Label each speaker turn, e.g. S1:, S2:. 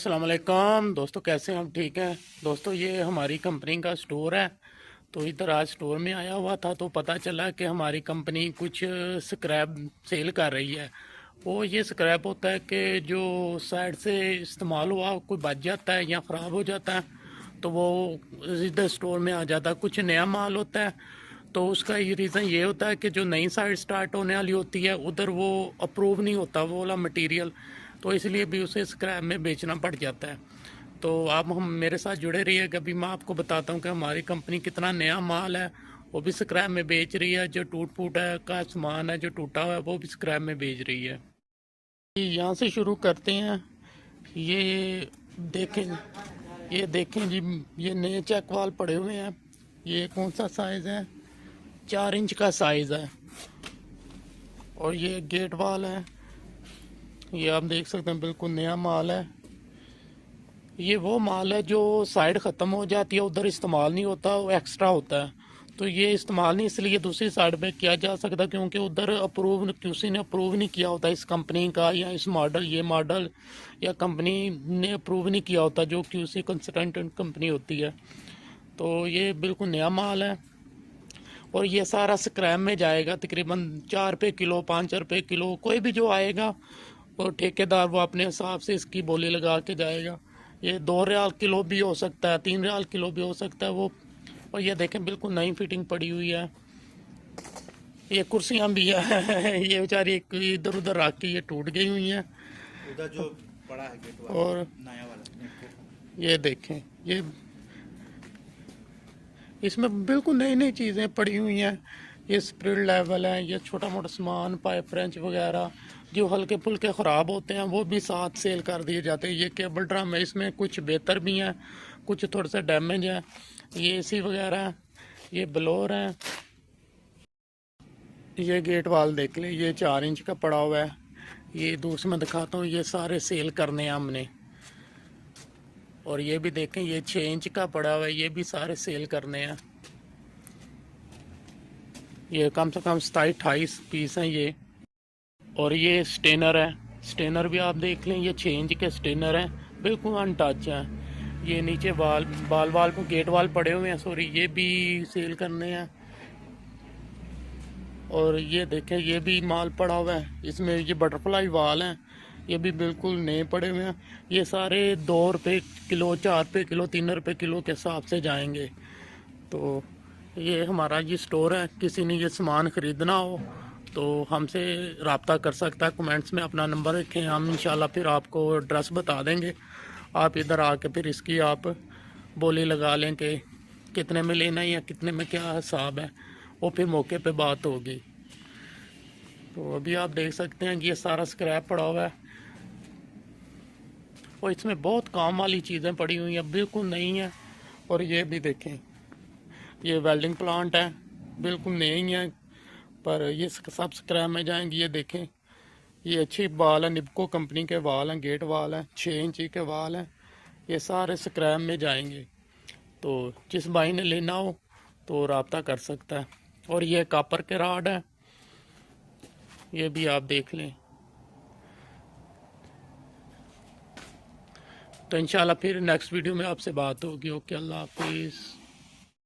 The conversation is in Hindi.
S1: अस्सलाम वालेकुम दोस्तों, कैसे हैं हम? ठीक है दोस्तों, ये हमारी कंपनी का स्टोर है। तो इधर आज स्टोर में आया हुआ था तो पता चला कि हमारी कंपनी कुछ स्क्रैप सेल कर रही है। वो ये स्क्रैप होता है कि जो साइड से इस्तेमाल हुआ कोई बच जाता है या ख़राब हो जाता है तो वो इधर स्टोर में आ जाता है। कुछ नया माल होता है तो उसका ये रीज़न ये होता है कि जो नई साइड स्टार्ट होने वाली होती है उधर वो अप्रूव नहीं होता वो वाला मटेरियल, तो इसलिए भी उसे स्क्रैप में बेचना पड़ जाता है। तो आप हम मेरे साथ जुड़े रहिएगा। अभी मैं आपको बताता हूँ कि हमारी कंपनी कितना नया माल है वो भी स्क्रैप में बेच रही है। जो टूट फूट है का सामान है जो टूटा हुआ है वो भी स्क्रैप में बेच रही है। यहाँ से शुरू करते हैं। ये देखें, ये देखें जी, ये नए चेक वाल पड़े हुए हैं। ये कौन सा साइज़ है? 4 इंच का साइज़ है। और ये गेट वाल है, ये आप देख सकते हैं बिल्कुल नया माल है। ये वो माल है जो साइड ख़त्म हो जाती है उधर इस्तेमाल नहीं होता, वो एक्स्ट्रा होता है। तो ये इस्तेमाल नहीं इसलिए दूसरी साइड पे किया जा सकता क्योंकि उधर अप्रूव किसी ने अप्रूव नहीं किया होता इस कंपनी का या इस मॉडल, ये मॉडल या कंपनी ने अप्रूव नहीं किया होता जो क्यूसी कंसल्टेंट कंपनी होती है। तो ये बिल्कुल नया माल है और ये सारा स्क्रैप में जाएगा। तकरीबन 4 रुपये किलो, 5 रुपये किलो, कोई भी जो आएगा और ठेकेदार वो अपने हिसाब से इसकी बोली लगा के जाएगा। ये 2 रियाल किलो भी हो सकता है, 3 रियाल किलो भी हो सकता है वो। और ये देखें बिल्कुल नई फिटिंग पड़ी हुई है। ये कुर्सियां भी है ये बेचारी इधर उधर रख के ये टूट गई हुई हैं।
S2: उधर जो पड़ा है गेट वाला
S1: और
S2: नया वाला।
S1: ये देखें, ये इसमें बिल्कुल नई नई चीज़ें पड़ी हुई हैं। ये स्प्रिट लेवल है, ये छोटा मोटा सामान पाइप रेंच वगैरह जो हल्के फुल्के ख़राब होते हैं वो भी साथ सेल कर दिए जाते हैं। ये केबल ड्रम है, इसमें कुछ बेहतर भी हैं, कुछ थोड़े से डैमेज है। ये एसी वगैरह है, ये ब्लोअर है। ये गेट वाल देख लें, ये 4 इंच का पड़ा हुआ है। ये दूसरे में दिखाता हूँ, ये सारे सेल करने हैं हमने। और ये भी देखें, ये 6 इंच का पड़ा हुआ है, ये भी सारे सेल करने हैं। ये कम से कम 27-28 पीस हैं ये। और ये स्टेनर है, स्टेनर भी आप देख लें, ये 6 इंच के स्टेनर हैं, बिल्कुल अनटच हैं। ये नीचे वाल बाल वाल पे गेट वाल पड़े हुए हैं, सॉरी, ये भी सेल करने हैं। और ये देखें, ये भी माल पड़ा हुआ है, इसमें ये बटरफ्लाई वाल हैं, ये भी बिल्कुल नए पड़े हुए हैं। ये सारे 2 रुपये किलो, 4 रुपये किलो, 3 रुपये किलो के हिसाब से जाएंगे। तो ये हमारा ये स्टोर है, किसी ने ये सामान ख़रीदना हो तो हमसे रब्ता कर सकता है। कमेंट्स में अपना नंबर रखें, हम इंशाल्लाह फिर आपको एड्रेस बता देंगे। आप इधर आके फिर इसकी आप बोली लगा लें कि कितने में लेना है या कितने में क्या हिसाब है, वो फिर मौके पे बात होगी। तो अभी आप देख सकते हैं कि ये सारा स्क्रैप पड़ा हुआ है और इसमें बहुत काम वाली चीज़ें पड़ी हुई हैं, बिल्कुल नई हैं। और ये भी देखें, ये वेल्डिंग प्लांट है, बिल्कुल नए ही हैं पर ये सब स्क्रैप में जाएंगे। ये देखें, ये अच्छी वाल है, निब्को कंपनी के वाल हैं, गेट वाल हैं, 6 इंच के वाल हैं, ये सारे स्क्रैप में जाएंगे। तो जिस भाई ने लेना हो तो रब्ता कर सकता है। और ये कापर के राड है, ये भी आप देख लें। तो इंशाल्लाह फिर नेक्स्ट वीडियो में आपसे बात होगी। ओके, अल्लाह हाफिज़।